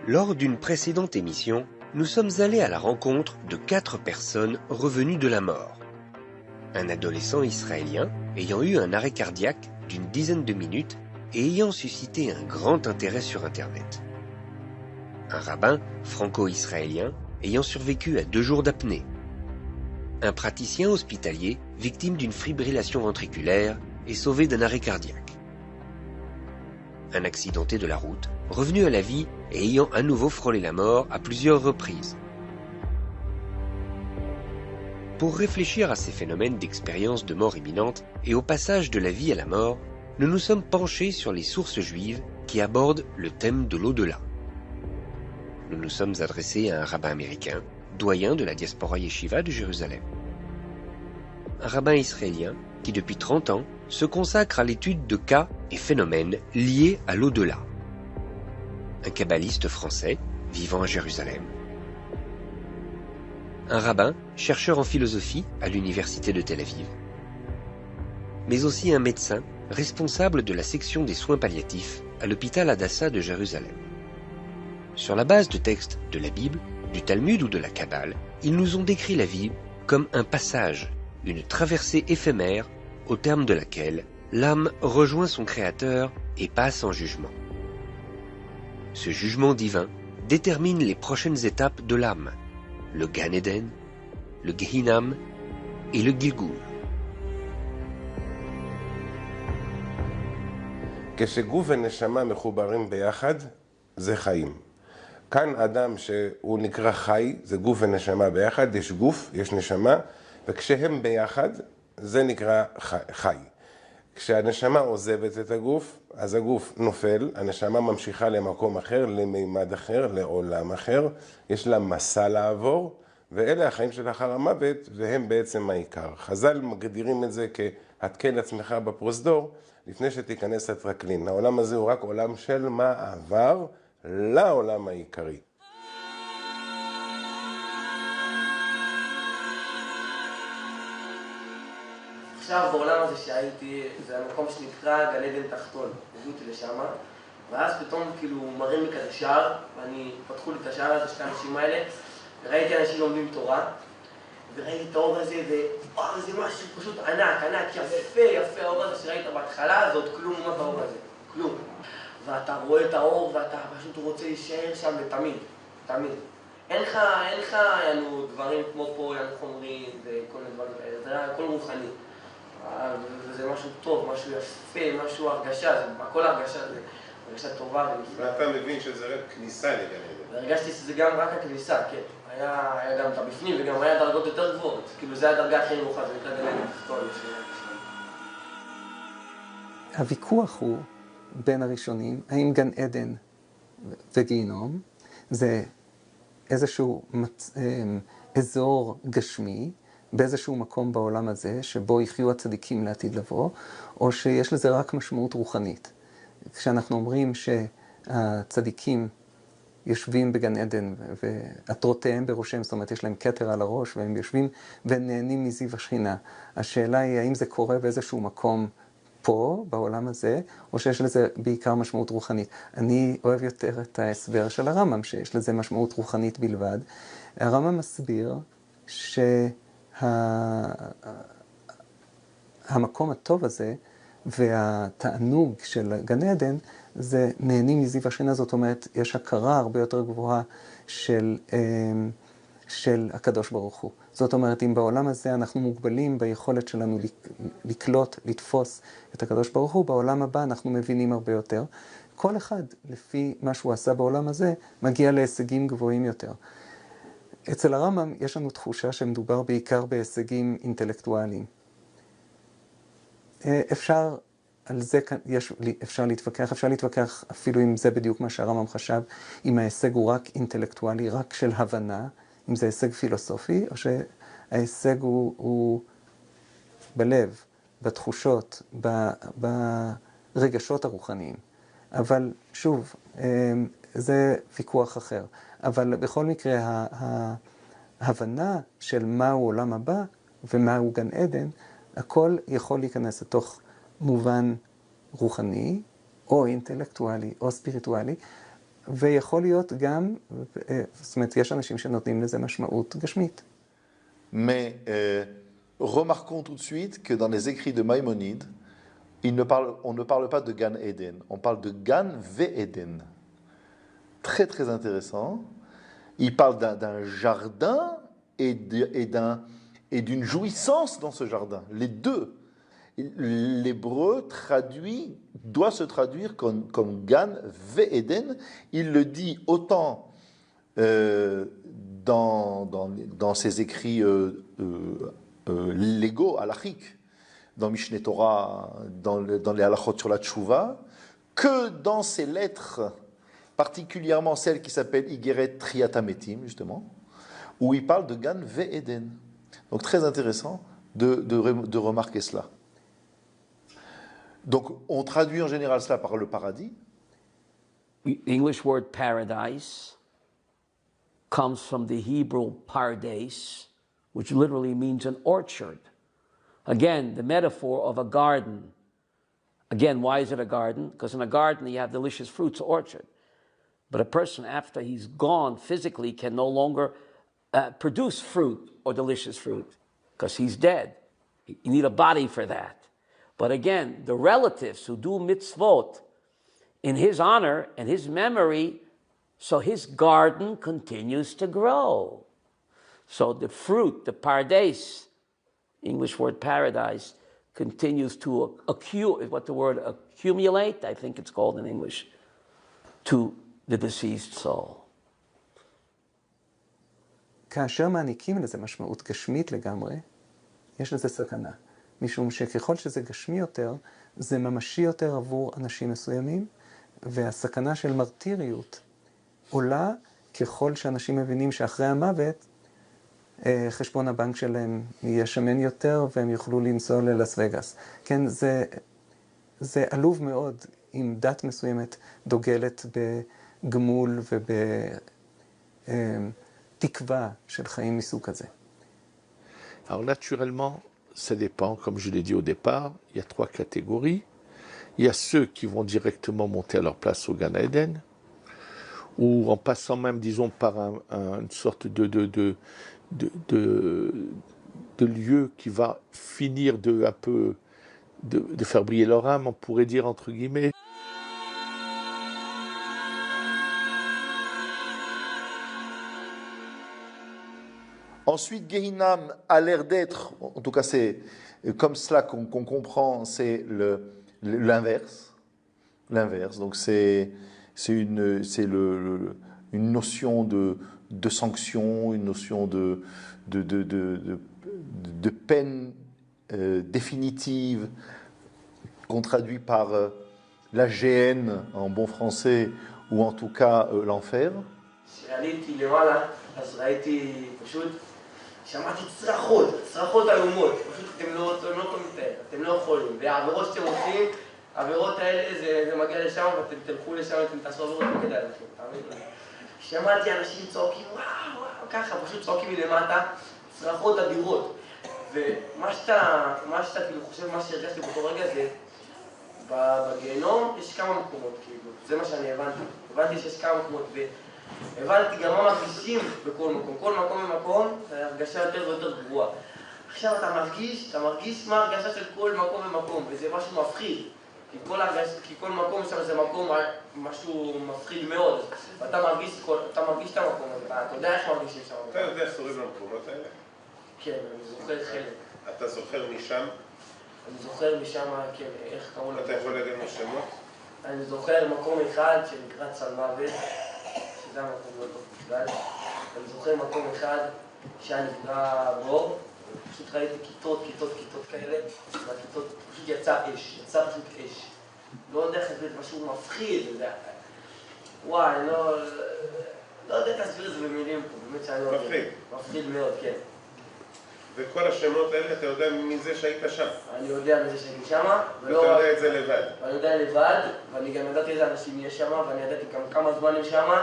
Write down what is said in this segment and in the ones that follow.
Lors d'une précédente émission, nous sommes allés à la rencontre de 4 personnes revenues de la mort. Un adolescent israélien ayant eu un arrêt cardiaque d'une dizaine de minutes et ayant suscité un grand intérêt sur Internet. Un rabbin franco-israélien ayant survécu à 2 jours d'apnée. Un praticien hospitalier victime d'une fibrillation ventriculaire et sauvé d'un arrêt cardiaque. Un accidenté de la route, revenu à la vie et ayant à nouveau frôlé la mort à plusieurs reprises. Pour réfléchir à ces phénomènes d'expérience de mort imminente et au passage de la vie à la mort, nous nous sommes penchés sur les sources juives qui abordent le thème de l'au-delà. Nous nous sommes adressés à un rabbin américain, doyen de la diaspora yeshiva de Jérusalem. Un rabbin israélien qui depuis 30 ans se consacre à l'étude de cas et phénomènes liés à l'au-delà. Un kabbaliste français vivant à Jérusalem. Un rabbin, chercheur en philosophie à l'université de Tel Aviv. Mais aussi un médecin responsable de la section des soins palliatifs à l'hôpital Hadassah de Jérusalem. Sur la base de textes de la Bible, du Talmud ou de la Kabbale, ils nous ont décrit la vie comme un passage, une traversée éphémère au terme de laquelle l'âme rejoint son Créateur et passe en jugement. Ce jugement divin détermine les prochaines étapes de l'âme, le Gan Eden, le Gehinam et le Gilgul. כשגוף ונשמה מחוברים ביחד, זה חיים. כאן אדם שהוא נקרא חי, זה גוף ונשמה ביחד, יש גוף, יש נשמה, וכשהם ביחד, זה נקרא חי. כשהנשמה עוזבת את הגוף, אז הגוף נופל, הנשמה ממשיכה למקום אחר, למימד אחר, לעולם אחר, יש לה מסע לעבור, ואלה החיים של אחר המוות, והם בעצם העיקר. חז"ל מגדירים את זה כהתקן עצמך בפרוזדור, לפני שתיכנס לטרקלין. העולם הזה הוא רק עולם של מעבר לעולם העיקרי. עכשיו בעולם הזה שהייתי, זה המקום שנקרא גן עדן תחתון, הביאו אותי לשם, ואז פתאום כאילו מראים לי כזה שער, פתחו לי את השער הזה, שתי האנשים האלה, וראיתי אנשים לומדים תורה, וראיתי את האור הזה, וואו, זה משהו פשוט ענק, ענק, יפה, יפה, האור הזה שראית בהתחלה, זה עוד כלום לעומת האור הזה, כלום. ואתה רואה את האור ואתה פשוט רוצה להישאר שם לתמיד, תמיד. אין לך דברים כמו פה, חומרים וכל מיני דברים כאלה, זה הכל רוחני. וזה משהו טוב, משהו יפה, משהו הרגשה, הכל הרגשה, זה הרגשה טובה. ואתה מבין שזה רק כניסה לגן עדן. והרגשתי שזה גם רק הכניסה, כן. היה גם את הבפנים וגם היה דרגות יותר גבוהות. כאילו זה הדרגה הכי נמוכה, זה נקרא גן עדן תחתון. הוויכוח הוא בין הראשונים, האם גן עדן וגיהינום זה איזשהו אזור גשמי, באיזשהו מקום בעולם הזה, שבו יחיו הצדיקים לעתיד לבוא, או שיש לזה רק משמעות רוחנית. כשאנחנו אומרים שהצדיקים יושבים בגן עדן, ועטרותיהם בראשם, זאת אומרת, יש להם כתר על הראש, והם יושבים ונהנים מזיו השכינה. השאלה היא, האם זה קורה באיזשהו מקום פה, בעולם הזה, או שיש לזה בעיקר משמעות רוחנית. אני אוהב יותר את ההסבר של הרמב"ם, שיש לזה משמעות רוחנית בלבד. הרמב"ם מסביר שהמקום הטוב הזה והתענוג של גן עדן זה נהנים מזיו השכינה, זאת אומרת, יש הכרה הרבה יותר גבוהה של הקדוש ברוך הוא. זאת אומרת, אם בעולם הזה אנחנו מוגבלים ביכולת שלנו לקלוט, לתפוס את הקדוש ברוך הוא, בעולם הבא אנחנו מבינים הרבה יותר. כל אחד, לפי מה שהוא עשה בעולם הזה, מגיע להישגים גבוהים יותר. אצל הרמב"ם יש לנו תחושה שמדובר בעיקר בהישגים אינטלקטואליים. אפשר להתווכח אפילו אם זה בדיוק מה שהרמב"ם חשב, אם ההישג הוא רק אינטלקטואלי, רק של הבנה, אם זה הישג פילוסופי, או שההישג הוא בלב, בתחושות, ברגשות הרוחניים. אבל שוב, זה ויכוח אחר. אבל בכל מקרה, ההבנה של מהו עולם הבא ומהו גן עדן, הכל יכול להיכנס לתוך מובן רוחני, או אינטלקטואלי, או ספיריטואלי, ויכול להיות גם, זאת אומרת, יש אנשים שנותנים לזה משמעות גשמית. Mais remarquons tout de suite que dans les écrits de Maïmonide, on ne parle pas de Gan Eden, on parle de Gan Ve'eden. Très très intéressant. Il parle d'un jardin et d'une jouissance dans ce jardin. Les deux. L'hébreu doit se traduire comme Gan Ve'eden. Il le dit autant dans ses écrits légaux, halachiques, dans Mishneh Torah, dans les halachot sur la tchouva, que dans ses lettres, particulièrement celle qui s'appelle Igeret Triatametim, justement, où il parle de Gan Ve'eden. Donc très intéressant de remarquer cela. Donc on traduit en général cela par le paradis. The English word paradise comes from the Hebrew pardes, which literally means an orchard. Again, the metaphor of a garden. Again, why is it a garden? Because in a garden you have delicious fruits, orchard. But a person, after he's gone physically, can no longer produce fruit or delicious fruit because he's dead. You need a body for that. But again, the relatives who do mitzvot in his honor and his memory, so his garden continues to grow. So the fruit, the pardes, English word paradise, continues to accumulate, I think it's called in English, to the deceased soul. כאשר מעניקים לזה משמעות גשמית לגמרי, יש לזה סכנה. משום שככל שזה גשמי יותר, זה ממשי יותר עבור אנשים מסוימים, והסכנה של מרטיריות עולה ככל שאנשים מבינים שאחרי המוות, חשבון הבנק שלהם יהיה שמן יותר, והם יוכלו לנסוע ללאס וגאס. כן, זה עלוב מאוד אם דת מסוימת דוגלת בגמול ובתקווה של חיים מסוג כזה. Alors naturellement, ça dépend, comme je l'ai dit au départ, il y a 3 catégories. Il y a ceux qui vont directement monter à leur place au Gan Eden, ou en passant même, disons, par une sorte de lieu qui va finir de faire briller leur âme, on pourrait dire entre guillemets. Ensuite, Gehinam a l'air d'être, en tout cas c'est comme cela qu'on comprend, c'est l'inverse. L'inverse, donc c'est une notion de sanction, une notion de peine définitive qu'on traduit par la géhenne en bon français, ou en tout cas l'enfer. שמעתי צרחות איומות, פשוט אתם לא מתאר, אתם לא יכולים, והעבירות שאתם עושים, העבירות האלה זה מגיע לשם ואתם תלכו לשם, אתם תעשו עבירות לא כדאי לכם, תאמין לי. שמעתי אנשים צועקים, וואו, ככה, פשוט צועקים מלמטה, צרחות אדירות. ומה שאתה כאילו חושב, מה שהרגשתי באותו רגע זה, בגיהנום יש כמה מקומות, כאילו, זה מה שאני הבנתי שיש כמה מקומות, הבנתי גם מה מרגישים בכל מקום, כל מקום ומקום, הרגשה יותר ויותר גרועה. עכשיו אתה מרגיש מה הרגשה של כל מקום ומקום, וזה משהו מפחיד. כי כל מקום שם זה מקום, משהו מפחיד מאוד. ואתה מרגיש את המקום הזה, אתה יודע איך מרגישים שם. אתה יודע סורים למקומות האלה? כן, אני זוכר חלק. אתה זוכר משם? אני זוכר משם, כן, איך קראו לו. אתה יכול להגיד משמות? אני זוכר מקום אחד שנקרא צלמוות. זה המקום לא טוב בכלל. אני זוכר מקום אחד שהיה נקרא בור, פשוט ראיתי כיתות כאלה, והכיתות פשוט יצא פשוט אש. לא יודע איך זה משהו מפחיד, וואי, אני לא יודע להסביר את זה במילים פה, באמת שאני לא יודע. מפחיד. מפחיד מאוד, כן. וכל השמות האלה, אתה יודע מזה שהיית שם? אני יודע מזה שהייתי שם. ואתה יודע את זה לבד? ואני יודע לבד, ואני גם ידעתי איזה אנשים יש שם, ואני ידעתי גם כמה זמן הם שם,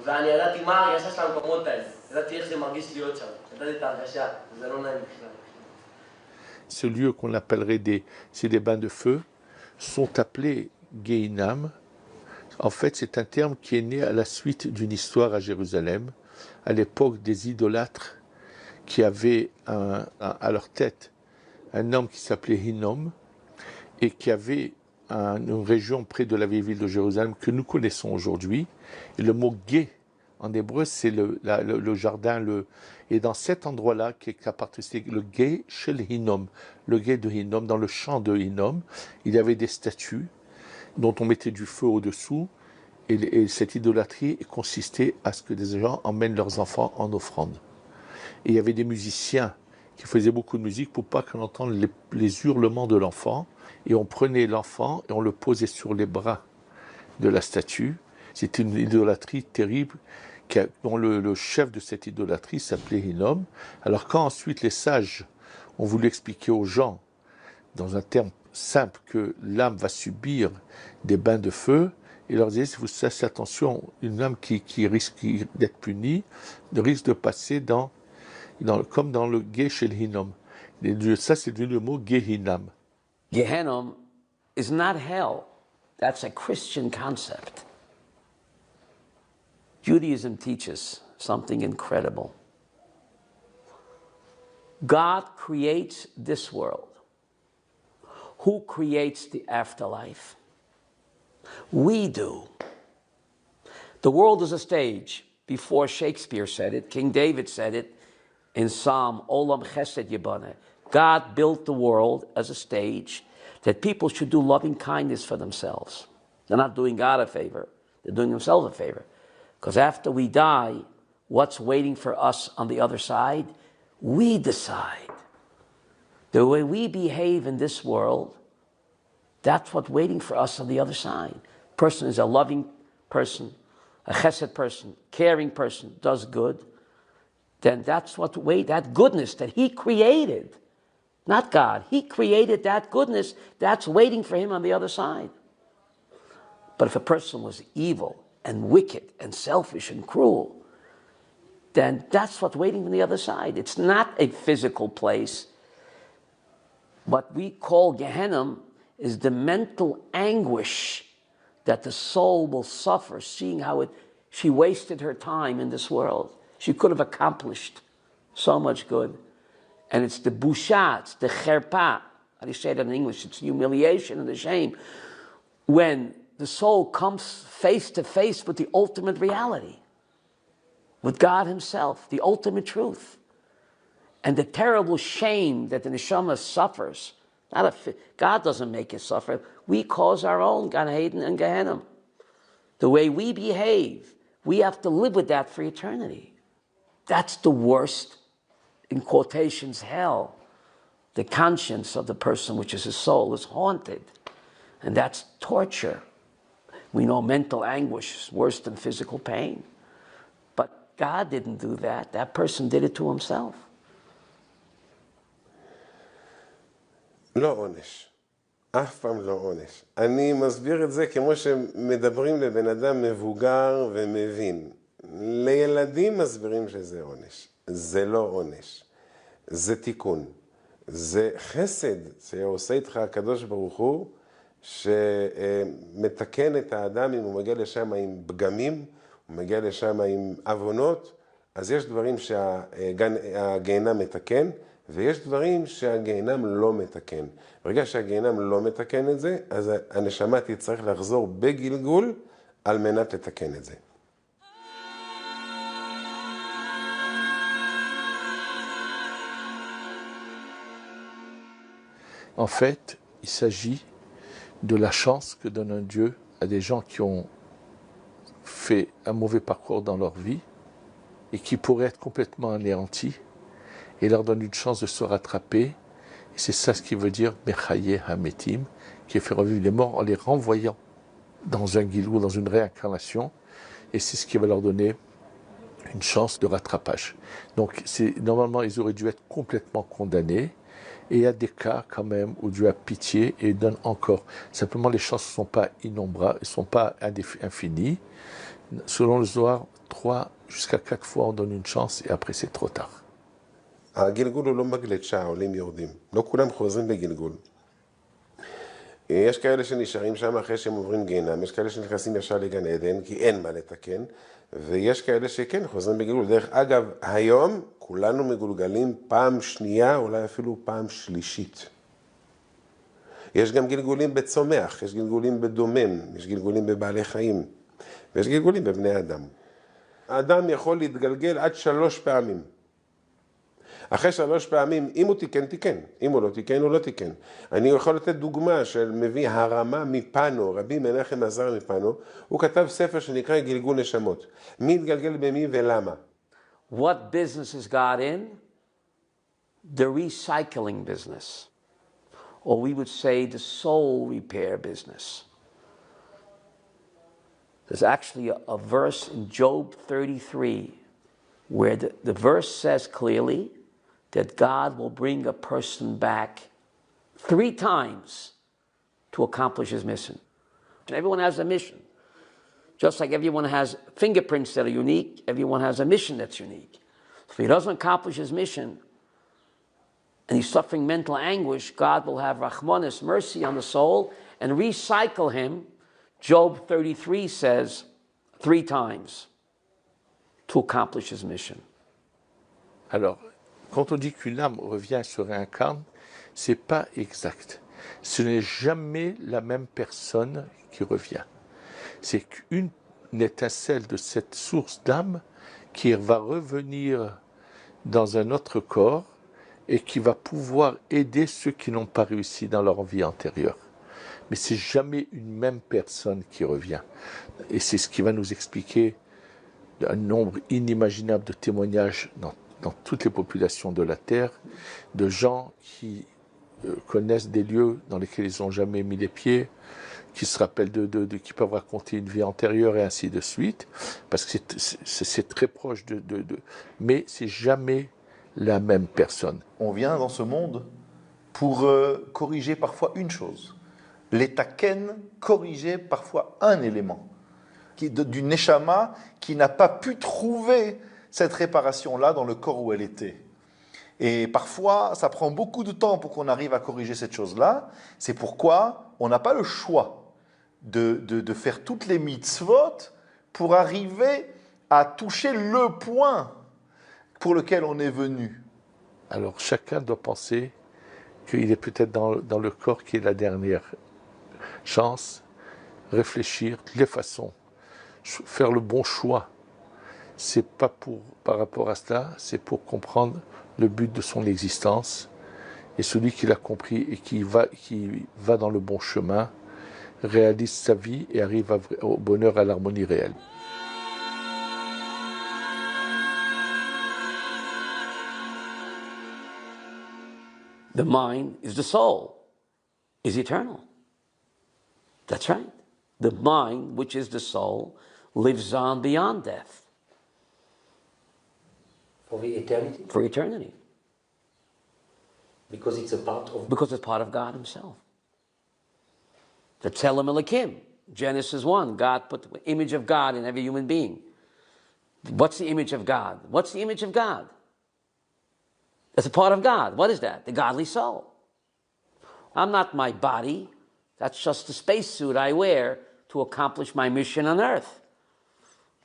ואני ידעתי מה הרגשה של המקומות האלה. ידעתי איך זה מרגיש להיות שם. ידעתי את ההרגשה, זה לא נעים בכלל. Ce lieu qu'on appellerait des bains de feu sont appelés Gehinam. En fait, c'est un terme qui est né à la suite d'une histoire à Jérusalem, à l'époque des idolâtres qui avaient à leur tête un homme qui s'appelait Hinnom et qui avait une région près de la vieille ville de Jérusalem que nous connaissons aujourd'hui. Et le mot gué en hébreu, c'est le jardin. Et dans cet endroit-là, qui appartenait le gué chez le Hinnom, le gué de Hinnom, dans le champ de Hinnom, il y avait des statues dont on mettait du feu au-dessous. Et cette idolâtrie consistait à ce que des gens emmènent leurs enfants en offrande. Et il y avait des musiciens qui faisaient beaucoup de musique pour pas qu'on entende les hurlements de l'enfant. Et on prenait l'enfant et on le posait sur les bras de la statue. C'était une idolâtrie terrible dont le chef de cette idolâtrie s'appelait Hinnom. Alors quand ensuite les sages ont voulu expliquer aux gens, dans un terme simple, que l'âme va subir des bains de feu, il leur disait, vous faites attention, une âme qui risque d'être punie, risque de passer comme dans le gué chez le Hinnom. Et ça, c'est devenu le mot Gehinnom. Gehenna is not hell. That's a Christian concept. Judaism teaches something incredible. God creates this world. Who creates the afterlife? We do. The world is a stage. Before Shakespeare said it, King David said it in Psalm Olam Chesed Yibane. God built the world as a stage that people should do loving kindness for themselves. They're not doing God a favor. They're doing themselves a favor. Because after we die, what's waiting for us on the other side? We decide. The way we behave in this world, that's what's waiting for us on the other side. Person is a loving person, a chesed person, caring person, does good, then that's that goodness that he created, not God, he created that goodness, that's waiting for him on the other side. But if a person was evil and wicked and selfish and cruel, then that's what's waiting on the other side. It's not a physical place. What we call Gehenna is the mental anguish that the soul will suffer, seeing how she wasted her time in this world. She could have accomplished so much good. And it's the busha, it's the cherpa. How do you say that in English? It's the humiliation and the shame. When the soul comes face to face with the ultimate reality, with God himself, the ultimate truth. And the terrible shame that the neshama suffers. God doesn't make it suffer. We cause our own Gan Eden and Gehenna. The way we behave, we have to live with that for eternity. That's the worst, in quotations, hell. The conscience of the person, which is his soul, is haunted. And that's torture. We know mental anguish is worse than physical pain. But God didn't do that. That person did it to himself. לא עונש. אף פעם לא עונש. אני מסביר את זה כמו שמדברים לבן אדם מבוגר ומבין. לילדים מסבירים שזה עונש. זה לא עונש. זה תיקון. זה חסד שעושה איתך הקדוש ברוך הוא, שמתקן את האדם אם הוא מגיע לשם עם פגמים, הוא מגיע לשם עם עוונות, אז יש דברים שהגיהנם מתקן, ויש דברים שהגיהנם לא מתקן. ברגע שהגיהנם לא מתקן את זה, אז הנשמה תצטרך לחזור בגלגול על מנת לתקן את זה. En fait, il s'agit de la chance que donne un Dieu à des gens qui ont fait un mauvais parcours dans leur vie et qui pourraient être complètement anéantis, et leur donne une chance de se rattraper. Et c'est ça ce qui veut dire Mechaye Hametim, qui fait revivre les morts en les renvoyant dans un gilou, dans une réincarnation, et c'est ce qui va leur donner une chance de rattrapage. Donc normalement ils auraient dû être complètement condamnés, et il y a des cas quand même où Dieu a pitié et donne encore. Simplement les chances ne sont pas innombrables, elles ne sont pas infinies. Selon le Zohar, 3 jusqu'à 4 fois on donne une chance et après c'est trop tard. הגלגול הוא לא מגלצ'ה, עולים יורדים. לא כולם חוזרים לגלגול. יש כאלה שנשארים שם אחרי שהם עוברים גיהנם, יש כאלה שנכנסים ישר לגן עדן, כי אין מה לתקן, ויש כאלה שכן חוזרים בגלגול. דרך אגב, היום כולנו מגולגלים פעם שנייה, אולי אפילו פעם שלישית. יש גם גלגולים בצומח, יש גלגולים בדומם, יש גלגולים בבעלי חיים, ויש גלגולים בבני אדם. האדם יכול להתגלגל עד 3 פעמים. אחרי 3 פעמים, אם הוא תיקן, תיקן. אם הוא לא תיקן, הוא לא תיקן. אני יכול לתת דוגמה של מביא הרמה מפנו, רבי מנחם עזר מפנו, הוא כתב ספר שנקרא גלגול נשמות. מי התגלגל במי ולמה? What business is God in? The recycling business. Or we would say the soul repair business. There's actually a verse in Job 33 where the verse says clearly that God will bring a person back 3 times to accomplish his mission. And everyone has a mission. Just like everyone has fingerprints that are unique, everyone has a mission that's unique. If he doesn't accomplish his mission and he's suffering mental anguish, God will have Rahmanis, mercy on the soul, and recycle him. Job 33 says 3 times to accomplish his mission. Alors, quand on dit qu'une âme revient et se réincarne, c'est pas exact. Ce n'est jamais la même personne qui revient. C'est qu'une étincelle de cette source d'âme qui va revenir dans un autre corps et qui va pouvoir aider ceux qui n'ont pas réussi dans leur vie antérieure. Mais c'est jamais une même personne qui revient. Et c'est ce qui va nous expliquer un nombre inimaginable de témoignages dans toutes les populations de la Terre, de gens qui connaissent des lieux dans lesquels ils n'ont jamais mis les pieds, qui se rappellent qui peuvent raconter une vie antérieure et ainsi de suite, parce que c'est très proche mais c'est jamais la même personne. On vient dans ce monde pour corriger parfois une chose. Les taken corrigeait parfois un élément du neshama qui n'a pas pu trouver cette réparation-là dans le corps où elle était. Et parfois, ça prend beaucoup de temps pour qu'on arrive à corriger cette chose-là. C'est pourquoi on n'a pas le choix de faire toutes les mitzvot pour arriver à toucher le point pour lequel on est venu. Alors chacun doit penser qu'il est peut-être dans le corps qui est la dernière chance, réfléchir de les façons, faire le bon choix. C'est pas par rapport à cela, c'est pour comprendre le but de son existence. Et celui qui l'a compris et qui va dans le bon chemin, réalise sa vie et arrive au bonheur, à l'harmonie réelle. The mind is the soul, is eternal. That's right. The mind, which is the soul, lives on beyond death. For the eternity? For eternity. Because it's a part of... Because it's part of God himself. The Tzelem Elokim, Genesis 1, God put the image of God in every human being. What's the image of God? What's the image of God? It's a part of God. What is that? The godly soul. I'm not my body. That's just the spacesuit I wear to accomplish my mission on earth.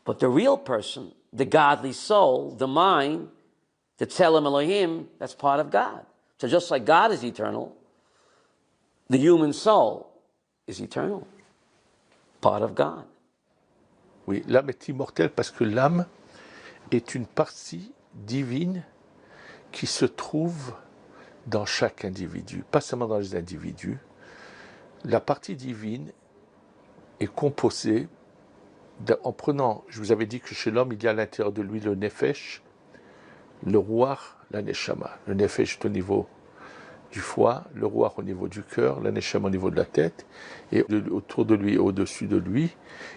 But the real person, the godly soul, the mind, the Tzelem Elohim, that's part of God. So just like God is eternal, the human soul is eternal, part of God. Oui, l'âme est immortelle parce que l'âme est une partie divine qui se trouve dans chaque individu, pas seulement dans les individus. La partie divine est composée en prenant, je vous avais dit que chez l'homme, il y a à l'intérieur de lui le nefesh, le roi, la neshama. Le nefesh est au niveau du foie, le roi au niveau du cœur, la neshama au niveau de la tête, et autour de lui, au-dessus de lui,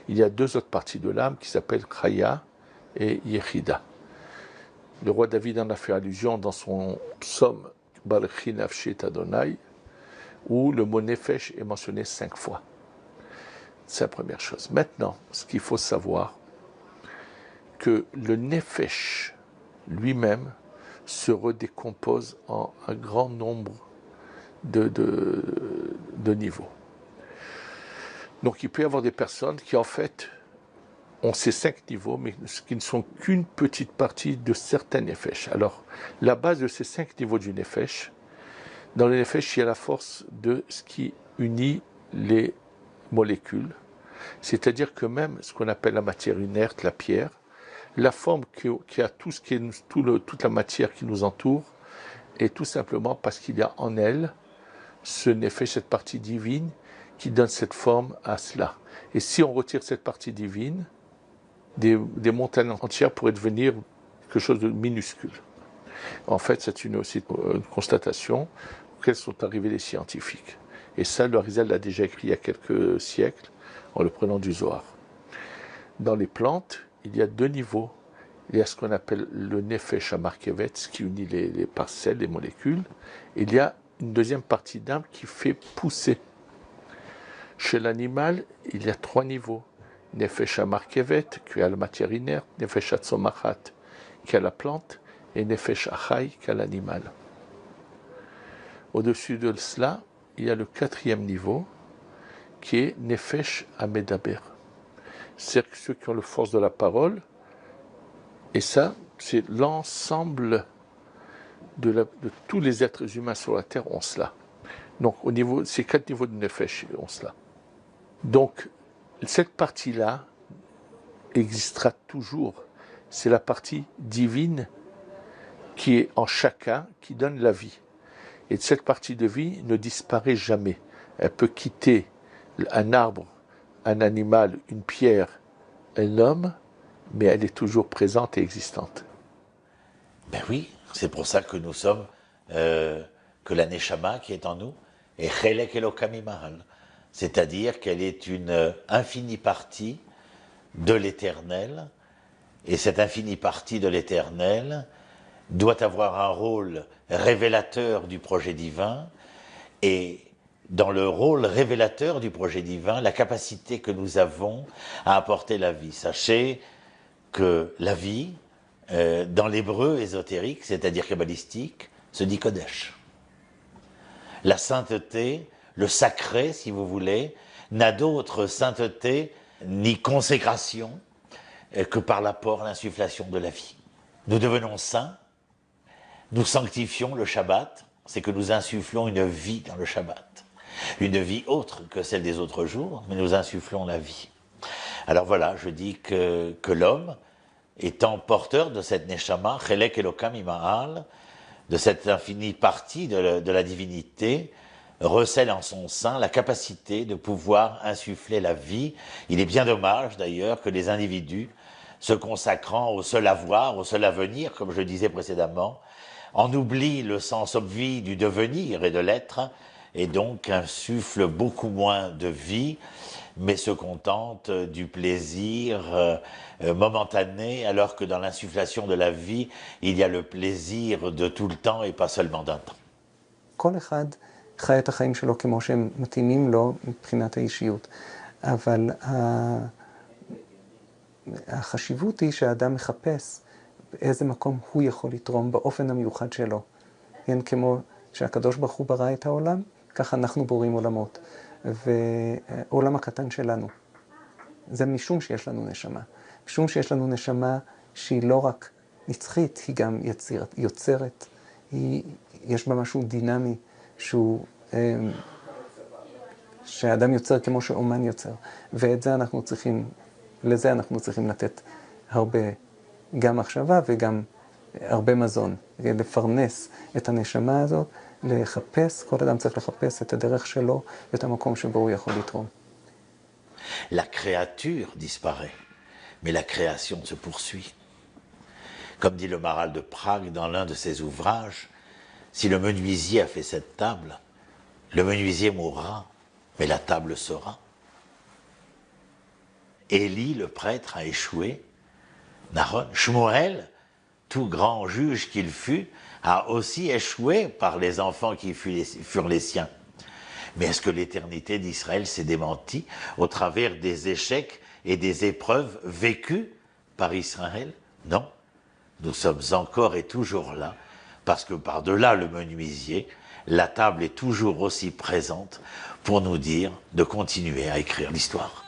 il y a 2 autres parties de l'âme qui s'appellent Chaya et Yechida. Le roi David en a fait allusion dans son psaume Balchi Nafshi et Adonai, où le mot nefesh est mentionné 5 fois. C'est la première chose. Maintenant, ce qu'il faut savoir, que le nefesh lui-même se redécompose en un grand nombre de niveaux. Donc il peut y avoir des personnes qui en fait ont ces 5 niveaux, mais qui ne sont qu'une petite partie de certains nefesh. Alors, la base de ces 5 niveaux du nefesh, dans le nefesh, il y a la force de ce qui unit les molécules, c'est-à-dire que même ce qu'on appelle la matière inerte, la pierre, la forme qui a tout ce qui est toute la matière qui nous entoure, est tout simplement parce qu'il y a en elle ce nefesh, cette partie divine, qui donne cette forme à cela. Et si on retire cette partie divine, des montagnes entières pourraient devenir quelque chose de minuscule. En fait, c'est aussi une constatation auxquelles sont arrivés les scientifiques. Et ça, le Arizal l'a déjà écrit il y a quelques siècles, en le prenant du Zohar. Dans les plantes, il y a 2 niveaux. Il y a ce qu'on appelle le nefesh hamarkevet, ce qui unit les parcelles, les molécules. Et il y a une deuxième partie d'âme qui fait pousser. Chez l'animal, il y a 3 niveaux. Nefesh hamarkevet, qui a la matière inerte, nefesh hatzomachat, qui a la plante, et nefesh achai, qui a l'animal. Au-dessus de cela, il y a le 4e niveau, qui est nefesh hamedaber. C'est-à-dire que ceux qui ont la force de la parole, et ça, c'est l'ensemble de tous les êtres humains sur la terre ont cela. Donc, ces 4 niveaux de nefesh ont cela. Donc, cette partie-là existera toujours. C'est la partie divine qui est en chacun, qui donne la vie. Et cette partie de vie ne disparaît jamais. Elle peut quitter un arbre, un animal, une pierre, un homme, mais elle est toujours présente et existante. Ben oui, c'est pour ça que nous sommes, que la Neshama qui est en nous est Chelek Elokam Imahal. C'est-à-dire qu'elle est une infinie partie de l'éternel, et cette infinie partie de l'éternel doit avoir un rôle révélateur du projet divin, et dans le rôle révélateur du projet divin, la capacité que nous avons à apporter la vie. Sachez que la vie, dans l'hébreu ésotérique, c'est-à-dire kabbalistique, se dit Kodesh. La sainteté, le sacré, si vous voulez, n'a d'autre sainteté ni consécration que par l'apport, l'insufflation de la vie. Nous devenons saints, nous sanctifions le Shabbat, c'est que nous insufflons une vie dans le Shabbat. Une vie autre que celle des autres jours, mais nous insufflons la vie. Alors voilà, je dis que l'homme, étant porteur de cette Neshama, Chelek Elokam Imahal, de cette infinie partie de la divinité, recèle en son sein la capacité de pouvoir insuffler la vie. Il est bien dommage d'ailleurs que les individus, se consacrant au seul avoir, au seul avenir, comme je disais précédemment, en oublient le sens obvi du devenir et de l'être, et donc insufflent beaucoup moins de vie, mais se contentent du plaisir momentané, alors que dans l'insufflation de la vie, il y a le plaisir de tout le temps et pas seulement d'un temps. כל אחד חי את החיים שלו כמו שהם מתאימים לו מבחינת האישיות. אבל החשיבות היא שהאדם מחפש באיזה מקום הוא יכול לתרום באופן המיוחד שלו. כן, כמו שהקדוש ברוך הוא ברא את העולם, ככה אנחנו בוראים עולמות. ועולם הקטן שלנו. זה משום שיש לנו נשמה. משום שיש לנו נשמה שהיא לא רק נצחית, היא גם יוצרת. יש בה משהו דינמי שהאדם יוצר כמו שאומן יוצר. ואת זה אנחנו צריכים, לזה אנחנו צריכים לתת הרבה, גם מחשבה וגם הרבה מזון. לפרנס את הנשמה הזאת, לחפש, כל אדם צריך לחפש את הדרך שלו, את המקום שבו הוא יכול לתרום. La créature disparaît, mais la création se poursuit. Comme dit le Maral de Prague dans l'un de ses ouvrages, si le menuisier a fait cette table, le menuisier mourra, mais la table sera. Élie, le prêtre, a échoué. Naron, Shmuel, tout grand juge qu'il fut, a aussi échoué par les enfants qui furent les siens. Mais est-ce que l'éternité d'Israël s'est démentie au travers des échecs et des épreuves vécues par Israël? Non. Nous sommes encore et toujours là, parce que par-delà le menuisier, la table est toujours aussi présente pour nous dire de continuer à écrire l'histoire.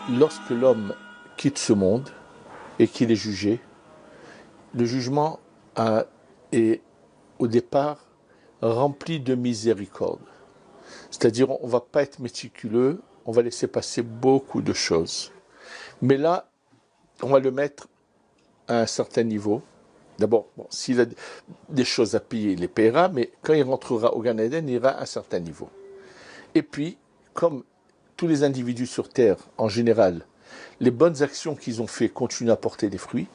Lorsque l'homme quitte ce monde et qu'il est jugé, le jugement est au départ rempli de miséricorde. C'est-à-dire on ne va pas être méticuleux, on va laisser passer beaucoup de choses. Mais là, on va le mettre à un certain niveau. D'abord, bon, s'il a des choses à payer, il les paiera, mais quand il rentrera au Gan Eden, il ira à un certain niveau. Et puis, comme tous les individus sur Terre, en général, les bonnes actions qu'ils ont fait continuent à porter des fruits.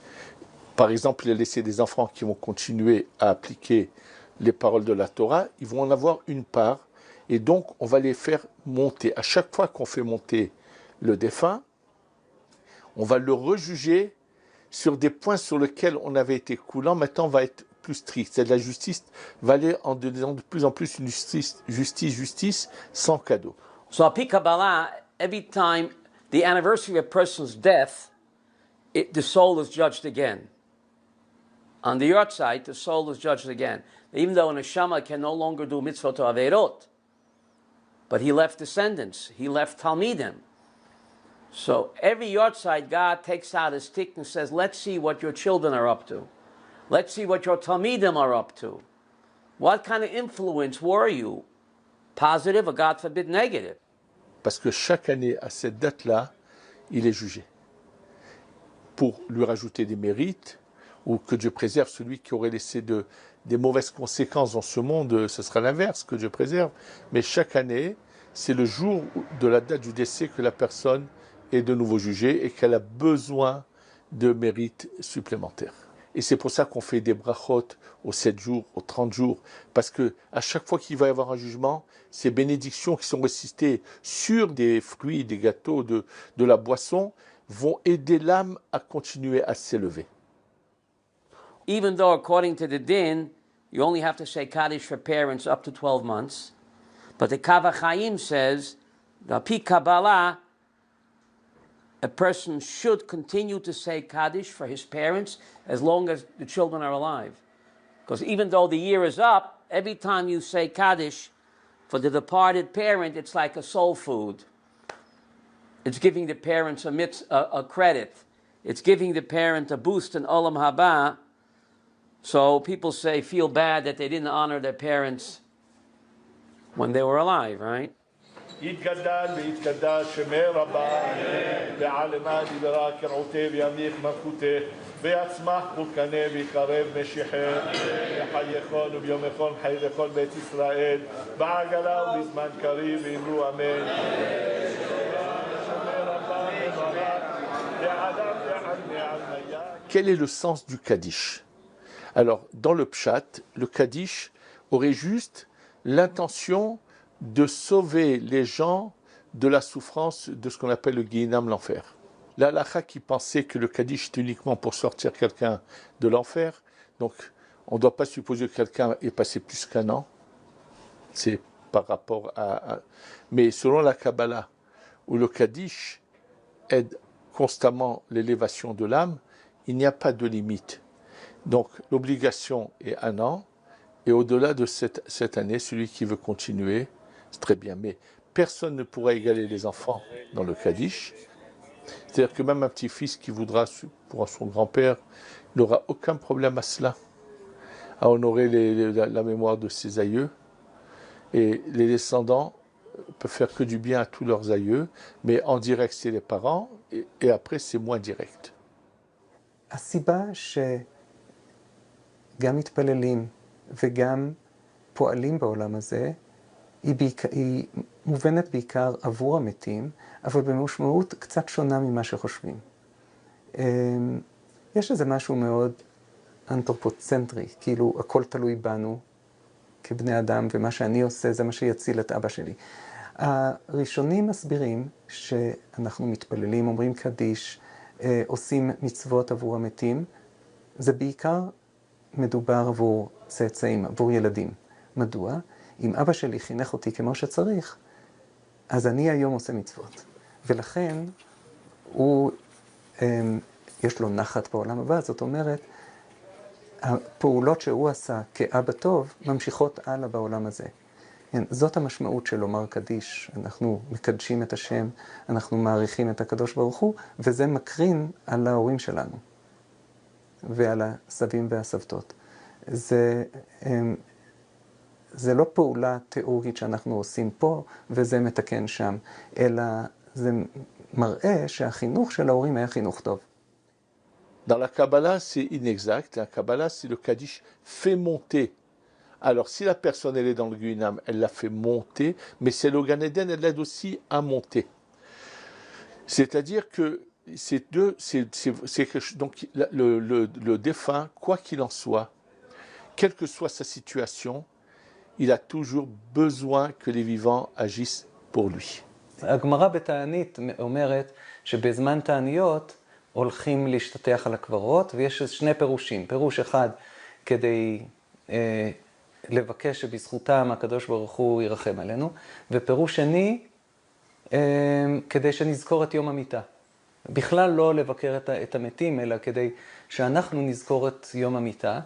Par exemple, il a laissé des enfants qui vont continuer à appliquer les paroles de la Torah, ils vont en avoir une part, et donc on va les faire monter. À chaque fois qu'on fait monter le défunt, on va le rejuger sur des points sur lesquels on avait été coulant, maintenant on va être plus strict. C'est-à-dire la justice va aller en devenant de plus en plus une justice sans cadeau. So, Pi Kabbalah, every time the anniversary of a person's death, the soul is judged again. On the earth side, the soul is judged again. Even though a neshama can no longer do mitzvot or averot, but he left descendants, he left talmidim. So every yahrzeit, God takes out his stick and says, let's see what your children are up to. Let's see what your talmidim are up to. What kind of influence were you? Positive or, God forbid, negative? Parce que chaque année, à cette date-là, il est jugé. Pour lui rajouter des mérites, ou que Dieu préserve celui qui aurait laissé des mauvaises conséquences dans ce monde, ce sera l'inverse, que Dieu préserve. Mais chaque année, c'est le jour de la date du décès que la personne est de nouveau jugée et qu'elle a besoin de mérites supplémentaires. Et c'est pour ça qu'on fait des brachot aux 7 jours, aux 30 jours, parce que à chaque fois qu'il va y avoir un jugement, ces bénédictions qui sont récitées sur des fruits, des gâteaux, de la boisson, vont aider l'âme à continuer à s'élever. Even though according to the din, you only have to say Kaddish for parents up to 12 months, but the Kav HaChaim says, the Pi Kabbalah, a person should continue to say Kaddish for his parents as long as the children are alive. Because even though the year is up, every time you say Kaddish for the departed parent, it's like a soul food. It's giving the parents a credit. It's giving the parent a boost in Olam Haba. So people feel bad that they didn't honor their parents when they were alive, right? יתגדל ויתקדש שמי רבה ועלמה דיברה כרעותי וימיך מלכותך ויצמח פורקנה ויקרב משיחך וחייכון וביומכון חי לכל בית ישראל בעגלה ובזמן קריב ואמרו אמן. Quel est le sens du Kaddish? Alors, dans le Pshat, le Kaddish aurait juste l'intention de sauver les gens de la souffrance de ce qu'on appelle le Guéhinam, l'enfer. La halakha qui pensait que le Kaddish est uniquement pour sortir quelqu'un de l'enfer, donc on ne doit pas supposer que quelqu'un ait passé plus qu'un an, c'est par rapport à... Mais selon la Kabbalah, où le Kaddish aide constamment l'élévation de l'âme, il n'y a pas de limite. Donc l'obligation est 1 an, et au-delà de cette année, celui qui veut continuer, c'est très bien. Mais personne ne pourra égaler les enfants dans le Kaddish. C'est-à-dire que même un petit-fils qui voudra pour son grand-père n'aura aucun problème à cela, à honorer la mémoire de ses aïeux. Et les descendants peuvent faire que du bien à tous leurs aïeux, mais en direct c'est les parents, et après c'est moins direct. הסיבה שגם מתפללים וגם פועלים בעולם הזה, היא מובנת בעיקר עבור המתים, אבל במשמעות קצת שונה ממה שחושבים. יש איזה משהו מאוד אנתרופוצנטרי, כאילו הכל תלוי בנו כבני אדם, ומה שאני עושה זה מה שיציל את אבא שלי. הראשונים מסבירים שאנחנו מתפללים, אומרים קדיש, עושים מצוות עבור המתים, זה בעיקר מדובר עבור צאצאים, עבור ילדים. מדוע? אם אבא שלי חינך אותי כמו שצריך, אז אני היום עושה מצוות. ולכן הוא, יש לו נחת בעולם הבא, זאת אומרת, הפעולות שהוא עשה כאבא טוב ממשיכות הלאה בעולם הזה. זאת המשמעות של לומר קדיש. אנחנו מקדשים את השם, אנחנו מעריכים את הקדוש ברוך הוא, וזה מקרין על ההורים שלנו ועל הסבים והסבתות. זה לא פעולה תיאורית שאנחנו עושים פה וזה מתקן שם, אלא זה מראה שהחינוך של ההורים היה חינוך טוב. Dans la Kabbalah, c'est inexact. La Kabbalah, c'est le Kaddish fait monter. Alors, si la personne, elle est dans le Guinam, elle l'a fait monter, mais c'est le Gan Eden, elle l'aide aussi à monter. C'est-à-dire que donc le défunt, quoi qu'il en soit, quelle que soit sa situation, il a toujours besoin que les vivants agissent pour lui. הגמרא בתענית אומרת שבזמן תעניות הולכים להשתטח על הקברות, ויש שני פירושים. פירוש אחד כדי לבקש שבזכותם הקדוש ברוך הוא ירחם עלינו, ופירוש שני כדי שנזכור את יום המיטה. בכלל לא לבקר את המתים, אלא כדי שאנחנו נזכור את יום המיטה,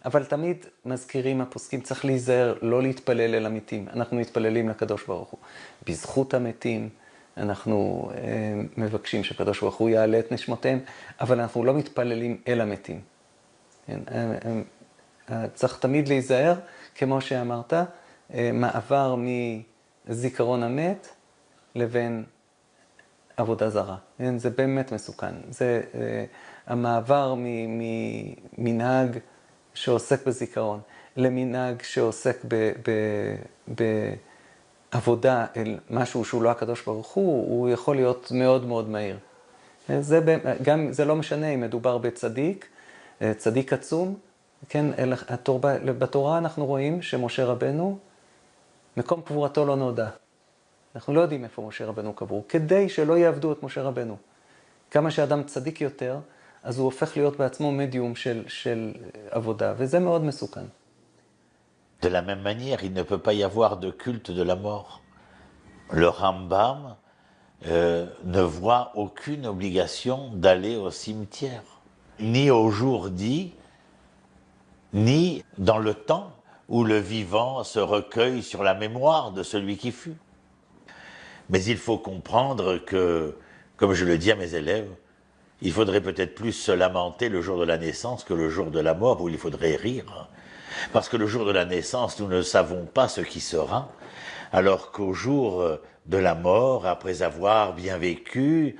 אבל תמיד מזכירים הפוסקים, צריך להיזהר, לא להתפלל אל המתים. אנחנו מתפללים לקדוש ברוך הוא. בזכות המתים אנחנו מבקשים שקדוש ברוך הוא יעלה את נשמותיהם, אבל אנחנו לא מתפללים אל המתים. צריך תמיד להיזהר, כמו שאמרת, מעבר מזיכרון המת לבין עבודה זרה. זה באמת מסוכן. זה המעבר ממנהג שעוסק בזיכרון למנהג שעוסק בעבודה אל משהו שהוא לא הקדוש ברוך הוא יכול להיות מאוד מאוד מהיר. זה לא משנה אם מדובר בצדיק, צדיק עצום, כן, בתורה אנחנו רואים שמשה רבנו, מקום קבורתו לא נודע. אנחנו לא יודעים איפה משה רבנו קבור, כדי שלא יעבדו את משה רבנו. כמה שאדם צדיק יותר, אז הוא הופך להיות בעצמו מדיום של עבודה, וזה מאוד מסוכן. De la même manière, il ne peut pas y avoir de culte de la mort. Le Rambam ne voit aucune obligation d'aller au cimetière, ni au jour dit, ni dans le temps où le vivant se recueille sur la mémoire de celui qui fut. Mais il faut comprendre que, comme je le dis à mes élèves, il faudrait peut-être plus se lamenter le jour de la naissance que le jour de la mort où il faudrait rire. Parce que le jour de la naissance, nous ne savons pas ce qui sera, alors qu'au jour de la mort, après avoir bien vécu,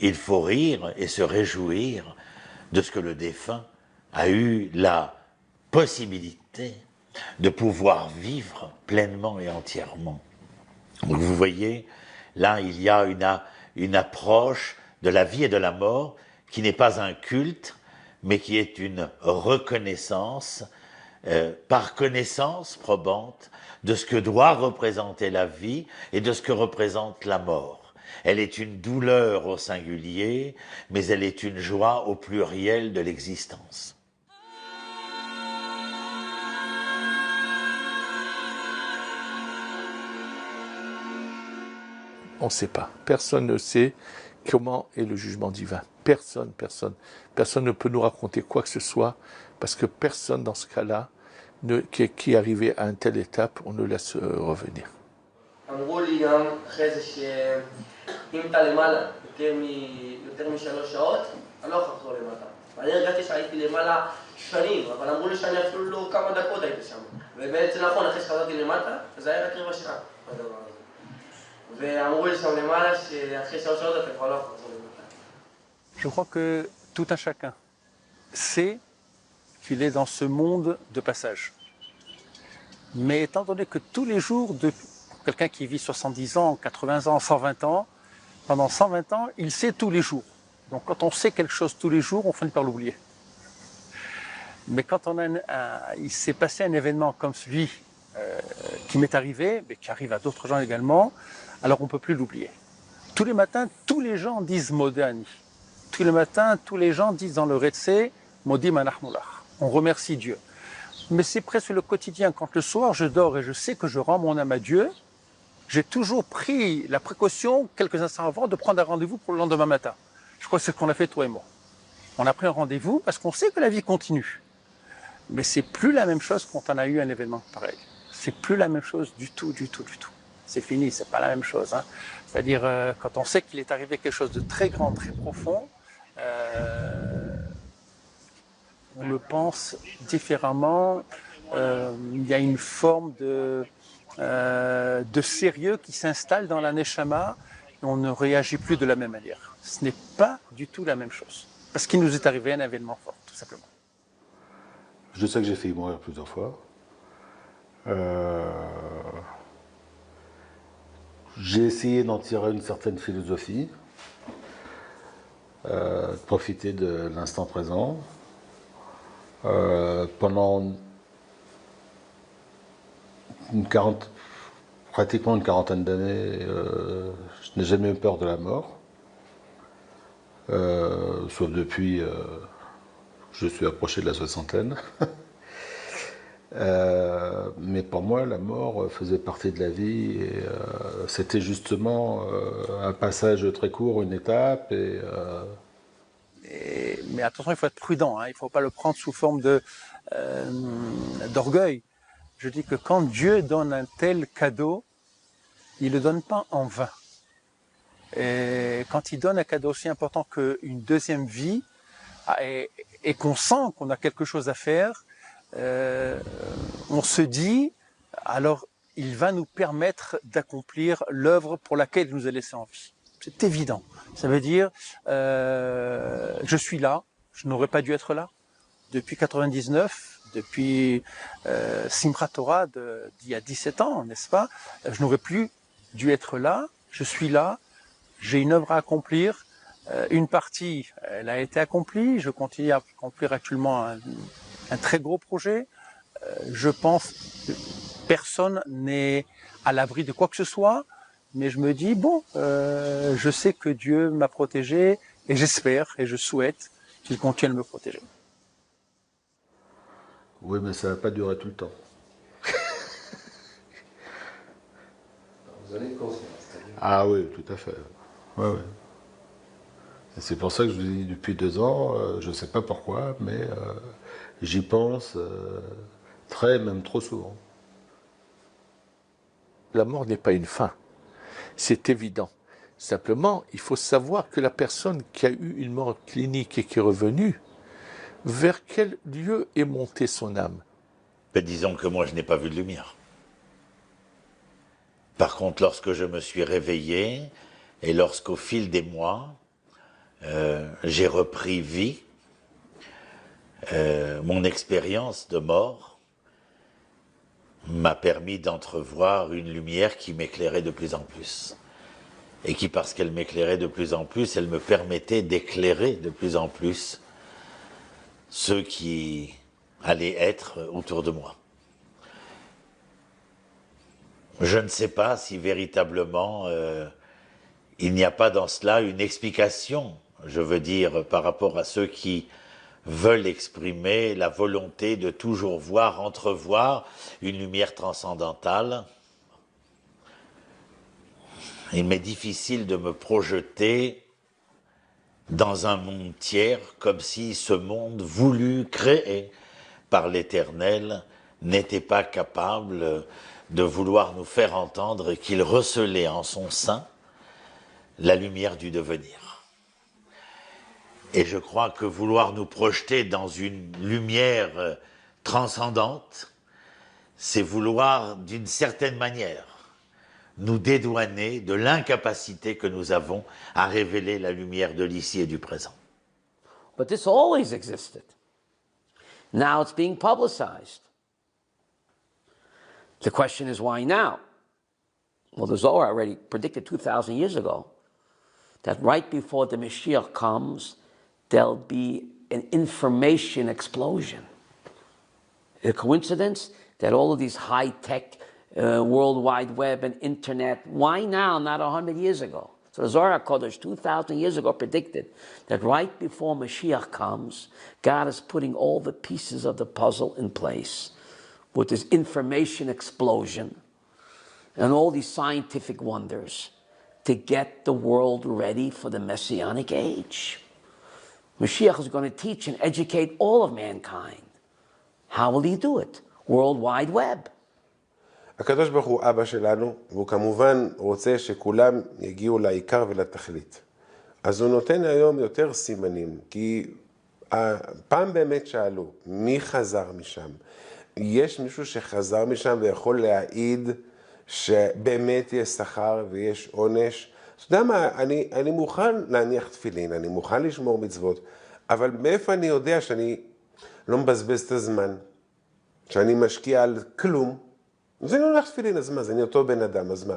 il faut rire et se réjouir de ce que le défunt a eu la possibilité de pouvoir vivre pleinement et entièrement. Donc vous voyez, là il y a une approche de la vie et de la mort qui n'est pas un culte, mais qui est une reconnaissance, par connaissance probante, de ce que doit représenter la vie et de ce que représente la mort. Elle est une douleur au singulier, mais elle est une joie au pluriel de l'existence. On ne sait pas. Personne ne sait comment est le jugement divin. Personne ne peut nous raconter quoi que ce soit, parce que personne dans ce cas-là, qui est arrivé à une telle étape, on ne laisse revenir. אמרו לי גם אחרי זה שאם אתה למעלה יותר משלוש שעות, אני לא יכול לחזור למטה. ואני הרגשתי שהייתי למעלה שנים, אבל אמרו לי שאני אפילו לא כמה דקות הייתי שם. ובעצם נכון, אחרי שחזרתי למטה, זה היה רק רבע שעה בדבר הזה. ואמרו לי שם למעלה שאחרי 3 שעות אתה כבר לא יכול לחזור למטה. Je crois que tout un chacun sait qu'il est dans ce monde de passage. Mais étant donné que tous les jours, quelqu'un qui vit 70 ans, 80 ans, 120 ans, pendant 120 ans, il sait tous les jours. Donc quand on sait quelque chose tous les jours, on finit par l'oublier. Mais quand il s'est passé un événement comme celui qui m'est arrivé, mais qui arrive à d'autres gens également, alors on ne peut plus l'oublier. Tous les matins, tous les gens disent Modéani. Tous les matins, tous les gens disent dans le Retsé, Modi Manachnoulach. On remercie Dieu. Mais c'est presque le quotidien. Quand le soir je dors et je sais que je rends mon âme à Dieu, j'ai toujours pris la précaution, quelques instants avant, de prendre un rendez-vous pour le lendemain matin. Je crois que c'est ce qu'on a fait, toi et moi. On a pris un rendez-vous parce qu'on sait que la vie continue. Mais c'est plus la même chose quand on a eu un événement pareil. C'est plus la même chose du tout, du tout, du tout. C'est fini, c'est pas la même chose. Hein. C'est-à-dire, quand on sait qu'il est arrivé quelque chose de très grand, très profond, on le pense différemment. Il y a une forme de sérieux qui s'installe dans la Neshama et on ne réagit plus de la même manière. Ce n'est pas du tout la même chose. Parce qu'il nous est arrivé un événement fort, tout simplement. Je sais que j'ai failli mourir plusieurs fois. J'ai essayé d'en tirer une certaine philosophie, de profiter de l'instant présent. Pendant pratiquement une quarantaine d'années, je n'ai jamais eu peur de la mort, sauf depuis que je suis approché de la soixantaine. Mais pour moi, la mort faisait partie de la vie et c'était justement un passage très court, une étape. Mais attention, il faut être prudent, hein, il ne faut pas le prendre sous forme d'orgueil. Je dis que quand Dieu donne un tel cadeau, il ne le donne pas en vain. Et quand il donne un cadeau aussi important qu'une deuxième vie, et qu'on sent qu'on a quelque chose à faire, on se dit, alors il va nous permettre d'accomplir l'œuvre pour laquelle il nous a laissé en vie. C'est évident. Ça veut dire, je suis là, je n'aurais pas dû être là. Depuis 99, depuis Simchat Torah d'il y a 17 ans, n'est-ce pas? Je n'aurais plus dû être là, je suis là, j'ai une œuvre à accomplir. Une partie, elle a été accomplie, je continue à accomplir actuellement un très gros projet. Je pense que personne n'est à l'abri de quoi que ce soit, mais je me dis, bon, je sais que Dieu m'a protégé, et j'espère, et je souhaite qu'il continue de me protéger. Oui, mais ça ne va pas durer tout le temps. Vous avez conscience. Ah oui, tout à fait. Ouais, ouais. Et c'est pour ça que je vous dis depuis 2 ans, je ne sais pas pourquoi, mais j'y pense très, même trop souvent. La mort n'est pas une fin, c'est évident. Simplement, il faut savoir que la personne qui a eu une mort clinique et qui est revenue, vers quel lieu est montée son âme? Ben, disons que moi, je n'ai pas vu de lumière. Par contre, lorsque je me suis réveillé, et lorsqu'au fil des mois, j'ai repris vie, mon expérience de mort m'a permis d'entrevoir une lumière qui m'éclairait de plus en plus. Et qui, parce qu'elle m'éclairait de plus en plus, elle me permettait d'éclairer de plus en plus ceux qui allaient être autour de moi. Je ne sais pas si véritablement il n'y a pas dans cela une explication, je veux dire, par rapport à ceux qui veulent exprimer la volonté de toujours voir, entrevoir une lumière transcendantale. Il m'est difficile de me projeter dans un monde tiers, comme si ce monde voulu, créé par l'Éternel, n'était pas capable de vouloir nous faire entendre qu'il recelait en son sein la lumière du devenir. Et je crois que vouloir nous projeter dans une lumière transcendante, c'est vouloir, d'une certaine manière, nous dédouaner de l'incapacité que nous avons à révéler la lumière de l'ici et du présent. But this always existed. Now it's being publicized. The question is, why now? Well, the Zohar already predicted 2,000 years ago that right before the Mashiach comes, there'll be an information explosion. A coincidence that all of these high-tech World Wide Web and Internet, why now, not 100 years ago? So the Zohar HaKodesh 2,000 years ago predicted that right before Mashiach comes, God is putting all the pieces of the puzzle in place with this information explosion. and all these scientific wonders to get the world ready for the Messianic age. Mashiach is going to teach and educate all of mankind. How will he do it? World Wide Web. הקדוש ברוך הוא אבא שלנו, והוא כמובן רוצה שכולם יגיעו לעיקר ולתכלית. אז הוא נותן היום יותר סימנים, כי פעם באמת שאלו, מי חזר משם? יש מישהו שחזר משם ויכול להעיד שבאמת יש שכר ויש עונש? אתה יודע מה, אני מוכן להניח תפילין, אני מוכן לשמור מצוות, אבל מאיפה אני יודע שאני לא מבזבז את הזמן, שאני משקיע על כלום? אז אני לא הולך תפילין, אז מה? אז אני אותו בן אדם, אז מה?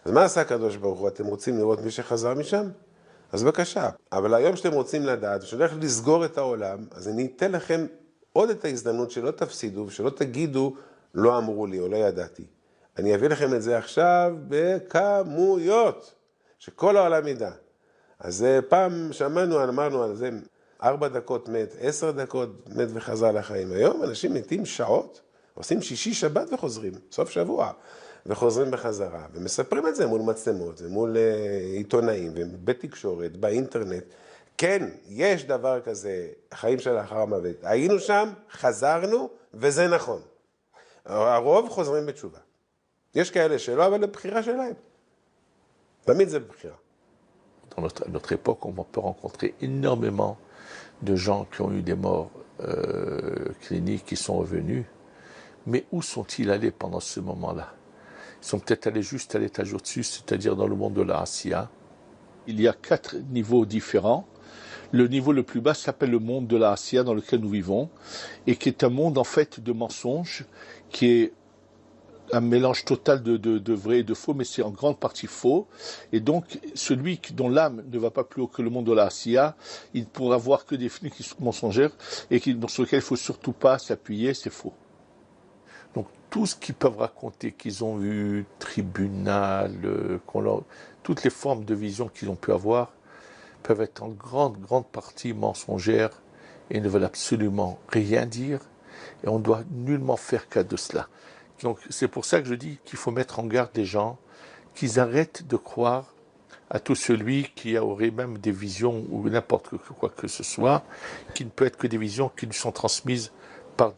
אז מה עשה הקדוש ברוך הוא? אתם רוצים לראות מי שחזר משם? אז בבקשה. אבל היום שאתם רוצים לדעת, שהולך לסגור את העולם, אז אני אתן לכם עוד את ההזדמנות שלא תפסידו, ושלא תגידו, לא אמרו לי או לא ידעתי. אני אביא לכם את זה עכשיו בכמויות, שכל העולם ידע. אז פעם שמענו, אמרנו על זה, 4 דקות מת, 10 דקות מת וחזר לחיים. היום אנשים מתים שעות, עושים שישי שבת וחוזרים, סוף שבוע, וחוזרים בחזרה, ומספרים את זה מול מצלמות, ומול עיתונאים, ובתקשורת, באינטרנט. כן, יש דבר כזה, החיים של לאחר המוות. היינו שם, חזרנו, וזה נכון. הרוב חוזרים בתשובה. יש כאלה שלא, אבל לבחירה שלהם. תמיד זה בבחירה. À notre époque, on peut rencontrer énormément de gens qui ont eu des morts cliniques qui sont revenus. Mais où sont-ils allés pendant ce moment-là? Ils sont peut-être allés juste à l'étage au-dessus, c'est-à-dire dans le monde de la Asiya. Il y a 4 niveaux différents. Le niveau le plus bas s'appelle le monde de la Asiya dans lequel nous vivons, et qui est un monde en fait de mensonges, qui est un mélange total de vrai et de faux, mais c'est en grande partie faux. Et donc, celui dont l'âme ne va pas plus haut que le monde de la Asiya, il ne pourra voir que des films qui sont mensongers et sur lesquels il ne faut surtout pas s'appuyer, c'est faux. Donc, tout ce qu'ils peuvent raconter, qu'ils ont vu, tribunal, toutes les formes de vision qu'ils ont pu avoir, peuvent être en grande partie mensongères et ne veulent absolument rien dire. Et on ne doit nullement faire cas de cela. Donc c'est pour ça que je dis qu'il faut mettre en garde les gens, qu'ils arrêtent de croire à tout celui qui aurait même des visions ou n'importe quoi que ce soit, qui ne peut être que des visions qui lui sont transmises par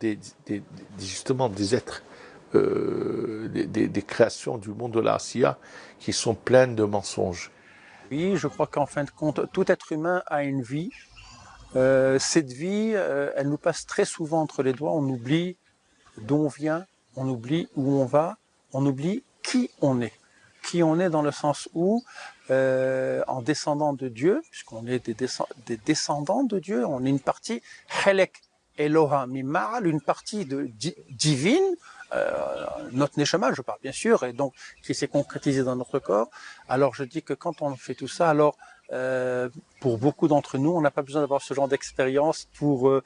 justement des êtres, des créations du monde de la Asiya qui sont pleines de mensonges. Oui, je crois qu'en fin de compte, tout être humain a une vie. Cette vie, elle nous passe très souvent entre les doigts. On oublie d'où on vient, on oublie où on va, on oublie qui on est. Qui on est dans le sens où, en descendant de Dieu, puisqu'on est des descendants de Dieu, on est une partie Chelek Eloha Mima'al, une partie divine, notre Neshama, je parle bien sûr, et donc qui s'est concrétisée dans notre corps. Alors je dis que quand on fait tout ça, alors pour beaucoup d'entre nous, on n'a pas besoin d'avoir ce genre d'expérience pour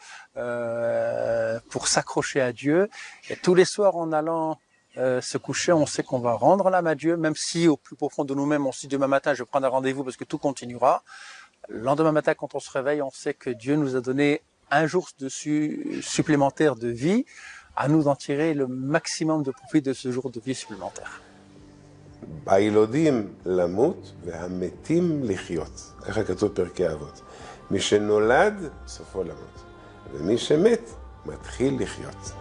s'accrocher à Dieu. Et tous les soirs, en allant se coucher, on sait qu'on va rendre l'âme à Dieu, même si au plus profond de nous-mêmes, on se dit demain matin, je vais prendre un rendez-vous parce que tout continuera. Le lendemain matin, quand on se réveille, on sait que Dieu nous a donné un jour supplémentaire de vie, à nous d'en tirer le maximum de profit de ce jour de vie supplémentaire. הילודים למות והמתים לחיות, ככה כתוב פרקי אבות. מי שנולד סופו למות, ומי שמת מתחיל לחיות.